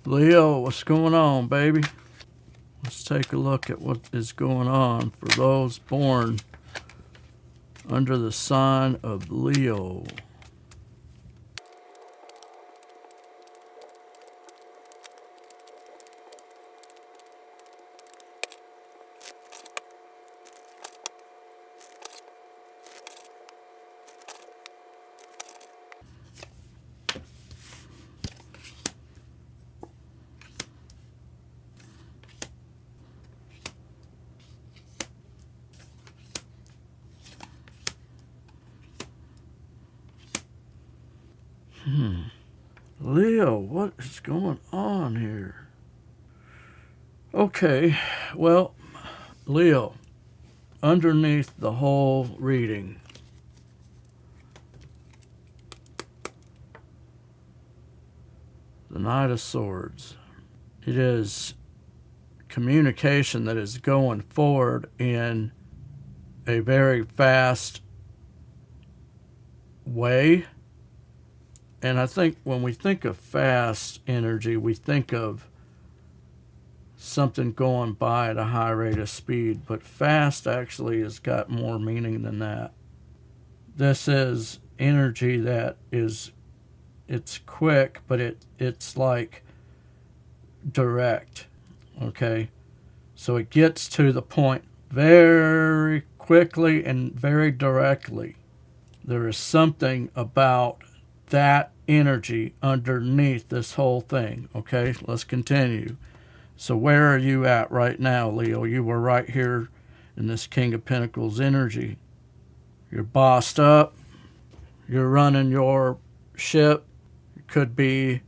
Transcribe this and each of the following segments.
Leo, what's going on, baby? Let's take a look at what is going on for those born under the sign of Leo. Leo, what is going on here? Okay, well, Leo, underneath the whole reading, the Knight of Swords, it is communication that is going forward in a very fast way. And I think when we think of fast energy, we think of something going by at a high rate of speed, but fast actually has got more meaning than that. This is energy that is, it's quick, but it's like direct, okay? So it gets to the point very quickly and very directly. There is something about that energy underneath this whole thing, okay? Let's continue. So where are you at right now, Leo? You were right here in this King of Pentacles energy. You're bossed up. You're running your ship. You could be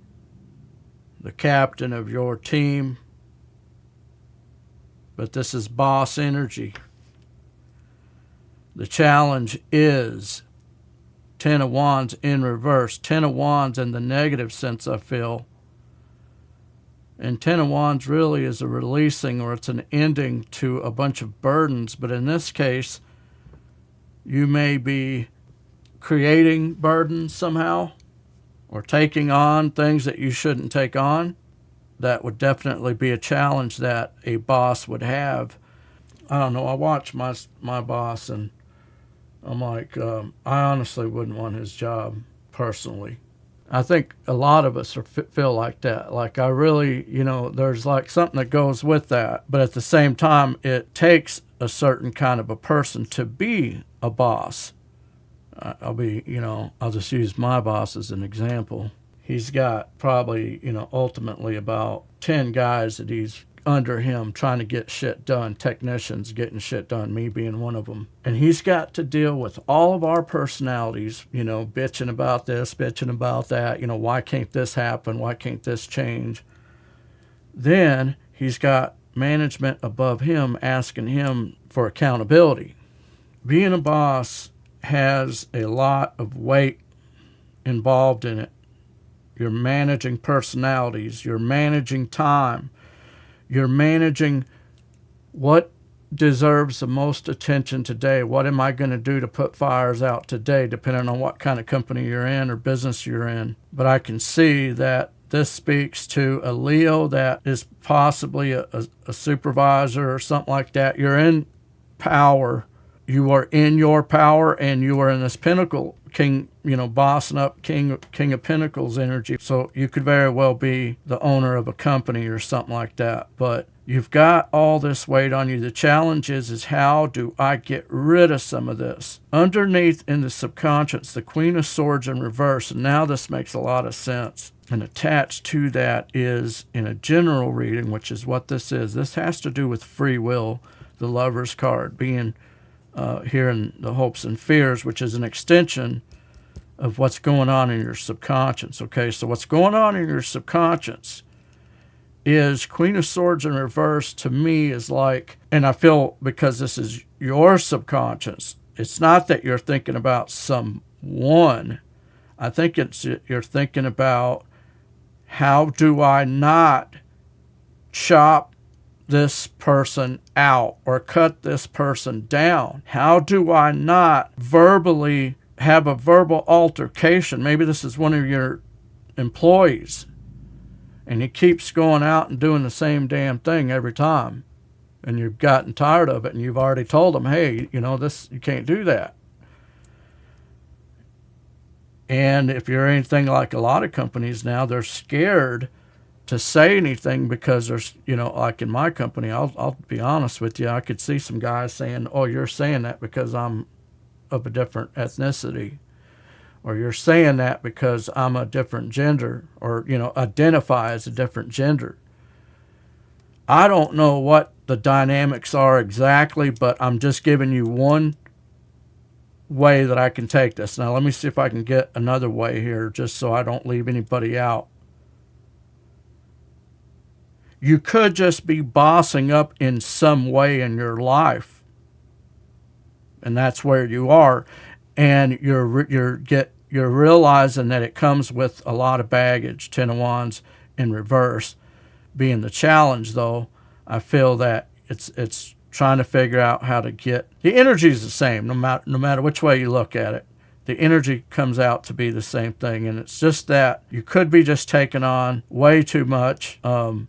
the captain of your team. But this is boss energy. The challenge is Ten of Wands in reverse. Ten of Wands in the negative sense, I feel. And Ten of Wands really is a releasing, or it's an ending to a bunch of burdens. But in this case, you may be creating burdens somehow, or taking on things that you shouldn't take on. That would definitely be a challenge that a boss would have. I don't know. I watch my boss, and I'm like, I honestly wouldn't want his job personally. I think a lot of us feel like that. Like, I really, there's like something that goes with that. But at the same time, it takes a certain kind of a person to be a boss. I'll just use my boss as an example. He's got probably, ultimately about 10 guys that he's under him trying to get shit done, technicians getting shit done, me being one of them. And he's got to deal with all of our personalities, bitching about this, bitching about that, why can't this happen? Why can't this change? Then he's got management above him asking him for accountability. Being a boss has a lot of weight involved in it. You're managing personalities, you're managing time, you're managing what deserves the most attention today. What am I going to do to put fires out today, depending on what kind of company you're in or business you're in. But I can see that this speaks to a Leo that is possibly a supervisor or something like that. You're in power. You are in your power, and you are in this pinnacle king, bossing up king of Pentacles energy. So you could very well be the owner of a company or something like that. But you've got all this weight on you. The challenge is how do I get rid of some of this? Underneath in the subconscious, the Queen of Swords in reverse. And now this makes a lot of sense. And attached to that is, in a general reading, which is what this is, this has to do with free will, the Lover's card, being here in the hopes and fears, which is an extension of what's going on in your subconscious. Okay, so what's going on in your subconscious is Queen of Swords in reverse to me is like, and I feel because this is your subconscious, it's not that you're thinking about someone. I think you're thinking about, how do I not chop this person out or cut this person down? How do I not verbally have a verbal altercation? Maybe this is one of your employees, And he keeps going out and doing the same damn thing every time. And you've gotten tired of it, and you've already told him, hey, this, you can't do that. And if you're anything like a lot of companies now, they're scared to say anything because there's, like in my company, I'll be honest with you, I could see some guys saying, oh, you're saying that because I'm of a different ethnicity, or you're saying that because I'm a different gender, or, identify as a different gender. I don't know what the dynamics are exactly, but I'm just giving you one way that I can take this. Now, let me see if I can get another way here, just so I don't leave anybody out. You could just be bossing up in some way in your life, and that's where you are, and you're realizing that it comes with a lot of baggage. 10 of Wands in reverse being the challenge, though. I feel that it's trying to figure out how to get the energy is the same no matter which way you look at it. The energy comes out to be the same thing, and it's just that you could be just taking on way too much.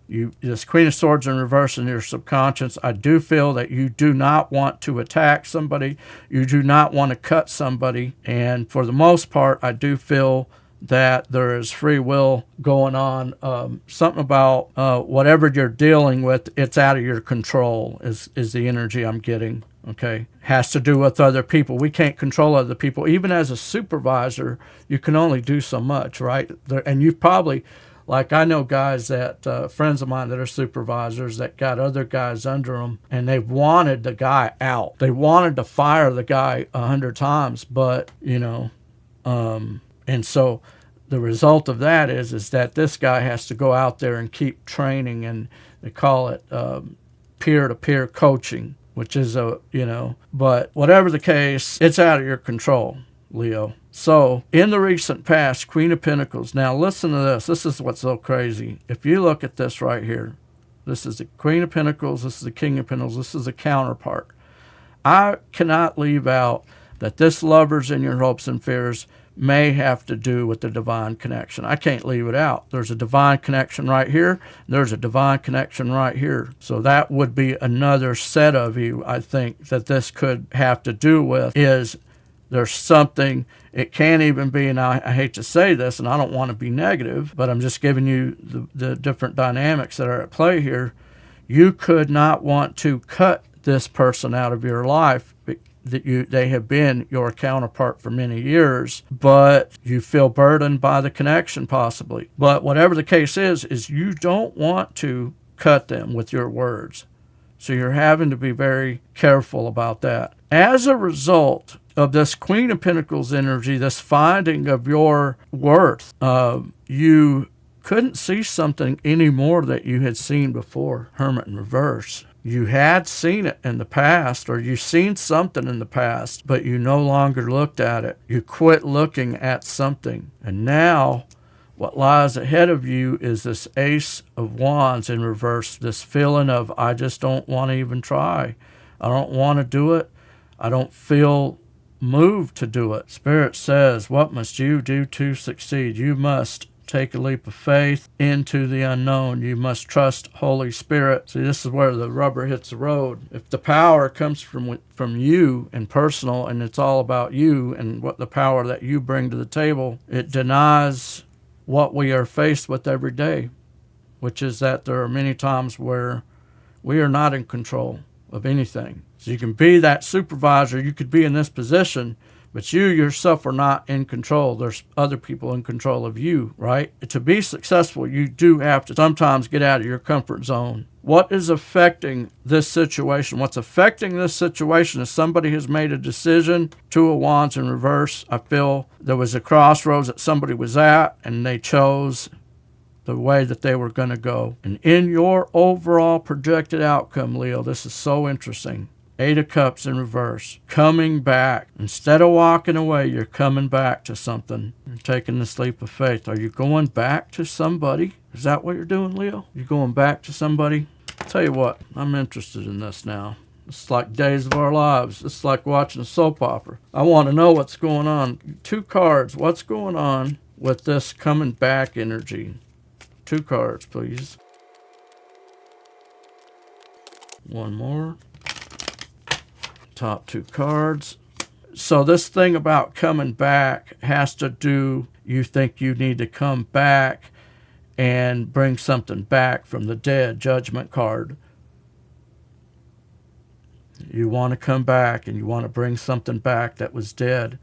This Queen of Swords in reverse in your subconscious, I do feel that you do not want to attack somebody. You do not want to cut somebody. And for the most part, I do feel that there is free will going on. Something about whatever you're dealing with, it's out of your control is the energy I'm getting. Okay, has to do with other people. We can't control other people. Even as a supervisor, you can only do so much, right? And you've probably, like I know guys that, friends of mine that are supervisors that got other guys under them, and they wanted the guy out. They wanted to fire the guy 100 times, but, and so the result of that is that this guy has to go out there and keep training, and they call it peer-to-peer coaching, which is but whatever the case, it's out of your control, Leo. So in the recent past, Queen of Pentacles. Now listen to this. This is what's so crazy. If you look at this right here, this is the Queen of Pentacles, this is the King of Pentacles, this is the counterpart. I cannot leave out that this lovers in your hopes and fears may have to do with the divine connection. I can't leave it out. There's a divine connection right here. There's a divine connection right here. So that would be another set of you, I think, that this could have to do with is there's something, it can't even be, and I hate to say this, and I don't want to be negative, but I'm just giving you the different dynamics that are at play here. You could not want to cut this person out of your life that they have been your counterpart for many years, but you feel burdened by the connection possibly. But whatever the case is you don't want to cut them with your words. So you're having to be very careful about that. As a result of this Queen of Pentacles energy, this finding of your worth, you couldn't see something anymore that you had seen before. Hermit in reverse. You had seen it in the past, or you've seen something in the past, but you no longer looked at it. You quit looking at something. And now what lies ahead of you is this Ace of Wands in reverse, this feeling of, I just don't want to even try. I don't want to do it. I don't feel moved to do it. Spirit says, what must you do to succeed? You must take a leap of faith into the unknown. You must trust Holy Spirit. See, this is where the rubber hits the road. If the power comes from you and personal, and it's all about you and what the power that you bring to the table, it denies what we are faced with every day, which is that there are many times where we are not in control of anything. So you can be that supervisor, you could be in this position, but you yourself are not in control. There's other people in control of you, right? To be successful, you do have to sometimes get out of your comfort zone. What is affecting this situation? What's affecting this situation is somebody has made a decision. Two of Wands in reverse. I feel there was a crossroads that somebody was at, and they chose the way that they were going to go. And in your overall projected outcome, Leo, this is so interesting. 8 of Cups in reverse. Coming back. Instead of walking away, you're coming back to something. You're taking this leap of faith. Are you going back to somebody? Is that what you're doing, Leo? You're going back to somebody? I'll tell you what, I'm interested in this now. It's like Days of Our Lives. It's like watching a soap opera. I want to know what's going on. 2 cards. What's going on with this coming back energy? 2 cards, please. One more. Top 2 cards. So this thing about coming back has to do, you think you need to come back and bring something back from the dead. Judgment card. You want to come back and you want to bring something back that was dead.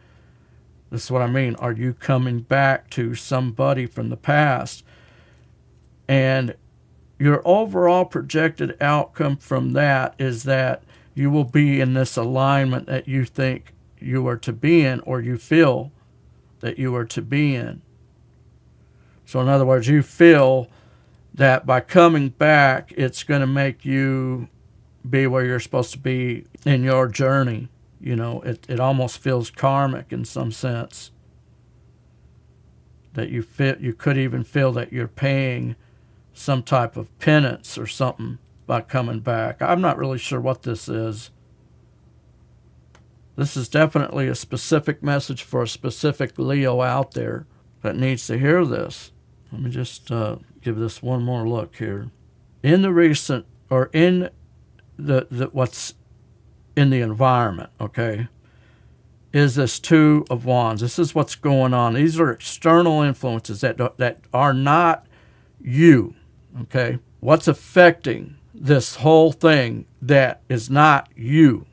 This is what I mean. Are you coming back to somebody from the past? And your overall projected outcome from that is that you will be in this alignment that you think you are to be in, or you feel that you are to be in. So in other words, you feel that by coming back, it's going to make you be where you're supposed to be in your journey. You know, it almost feels karmic in some sense. That you could even feel that you're paying some type of penance or something by coming back. I'm not really sure what this is. This is definitely a specific message for a specific Leo out there that needs to hear this. Let me just give this one more look here. In the recent, or in the what's in the environment, okay, is this 2 of Wands. This is what's going on. These are external influences that are not you, okay? What's affecting this whole thing that is not you?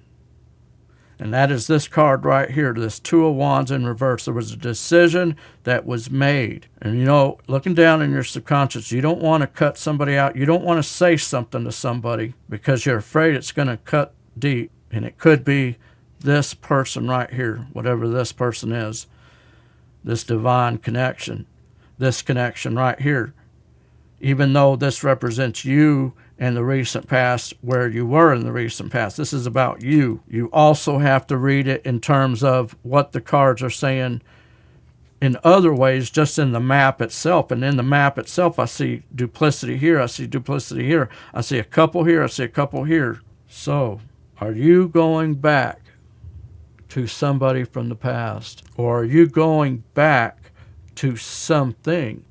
And that is this card right here, this 2 of Wands in reverse. There was a decision that was made. And you know, looking down in your subconscious, you don't want to cut somebody out. You don't want to say something to somebody because you're afraid it's going to cut deep. And it could be this person right here, whatever this person is, this divine connection, this connection right here. Even though this represents you and the recent past, where you were in the recent past. This is about you. You also have to read it in terms of what the cards are saying in other ways, just in the map itself. And in the map itself, I see duplicity here. I see duplicity here. I see a couple here. I see a couple here. So, are you going back to somebody from the past? Or are you going back to something?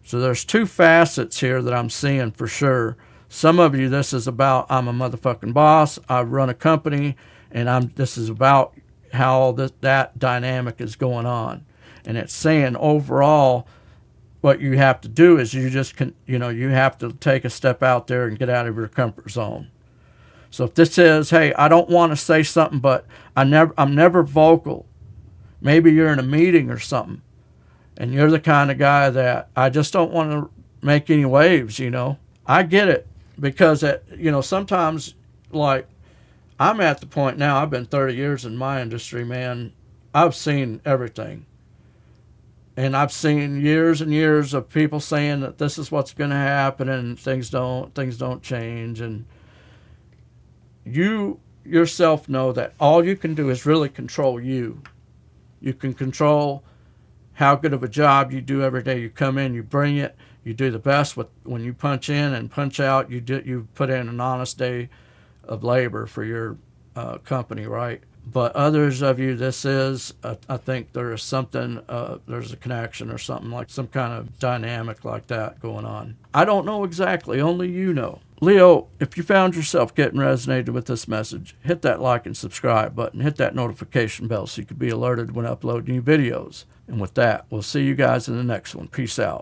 So there's 2 facets here that I'm seeing for sure. Some of you, this is about, I'm a motherfucking boss, I run a company, and this is about how that dynamic is going on. And it's saying overall, what you have to do is you have to take a step out there and get out of your comfort zone. So if this says, hey, I don't want to say something, but I'm never vocal. Maybe you're in a meeting or something, and you're the kind of guy that I just don't want to make any waves, you know. I get it. Because, sometimes, like, I'm at the point now, I've been 30 years in my industry, man. I've seen everything. And I've seen years and years of people saying that this is what's going to happen and things don't change. And you yourself know that all you can do is really control you. You can control how good of a job you do every day. You come in, you bring it. You do the best when you punch in and punch out. You put in an honest day of labor for your company, right? But others of you, this is, I think there is something, there's a connection or something, like some kind of dynamic like that going on. I don't know exactly, only you know. Leo, if you found yourself getting resonated with this message, hit that like and subscribe button, hit that notification bell so you can be alerted when I upload new videos. And with that, we'll see you guys in the next one. Peace out.